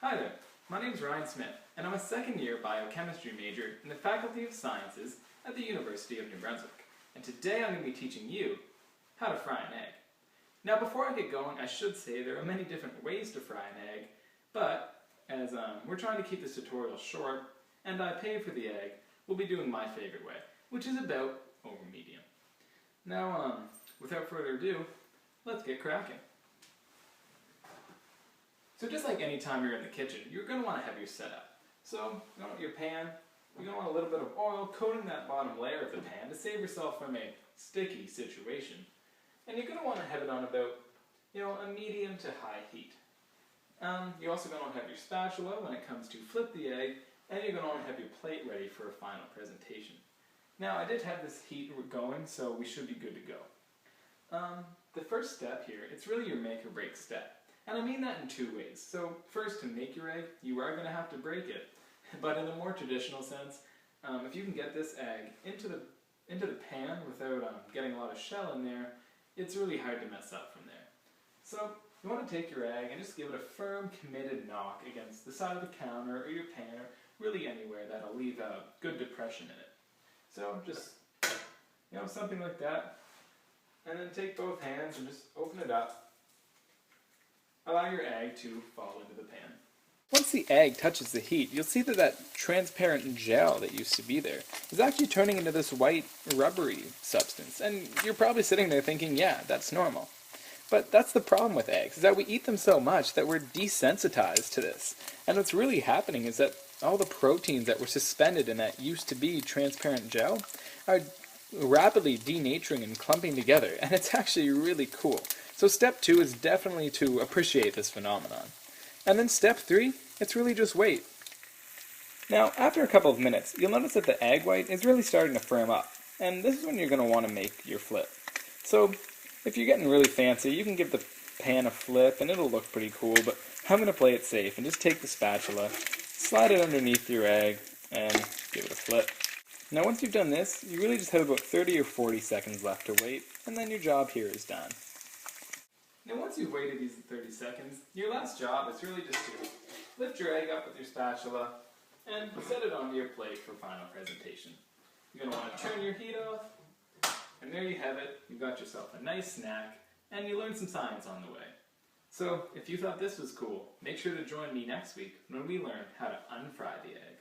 Hi there, my name is Ryan Smith, and I'm a second-year biochemistry major in the Faculty of Sciences at the University of New Brunswick. And today I'm going to be teaching you how to fry an egg. Now before I get going, I should say there are many different ways to fry an egg, but as we're trying to keep this tutorial short, and I pay for the egg, we'll be doing my favorite way, which is about over medium. Now, without further ado, let's get cracking. So just like any time you're in the kitchen, you're going to want to have your setup. So, you want your pan, you're going to want a little bit of oil coating that bottom layer of the pan to save yourself from a sticky situation. And you're going to want to have it on about, a medium to high heat. You're also going to want to have your spatula when it comes to flip the egg, and you're going to want to have your plate ready for a final presentation. Now, I did have this heat going, so we should be good to go. The first step here, it's really your make or break step. And I mean that in two ways. So first, to make your egg, you are going to have to break it. But in a more traditional sense, if you can get this egg into the pan without getting a lot of shell in there, it's really hard to mess up from there. So you want to take your egg and just give it a firm, committed knock against the side of the counter or your pan, or really anywhere that'll leave a good depression in it. So just, something like that. And then take both hands and just open it up. Allow your egg to fall into the pan. Once the egg touches the heat, you'll see that transparent gel that used to be there is actually turning into this white, rubbery substance. And you're probably sitting there thinking, yeah, that's normal. But that's the problem with eggs, is that we eat them so much that we're desensitized to this. And what's really happening is that all the proteins that were suspended in that used to be transparent gel are rapidly denaturing and clumping together, and it's actually really cool. So step 2 is definitely to appreciate this phenomenon. And then step 3, it's really just wait. Now, after a couple of minutes, you'll notice that the egg white is really starting to firm up, and this is when you're going to want to make your flip. So if you're getting really fancy, you can give the pan a flip and it'll look pretty cool, but I'm going to play it safe and just take the spatula, slide it underneath your egg, and give it a flip. Now once you've done this, you really just have about 30 or 40 seconds left to wait, and then your job here is done. Now once you've waited these 30 seconds, your last job is really just to lift your egg up with your spatula and set it onto your plate for final presentation. You're going to want to turn your heat off, and there you have it. You've got yourself a nice snack, and you learned some science on the way. So if you thought this was cool, make sure to join me next week when we learn how to unfry the egg.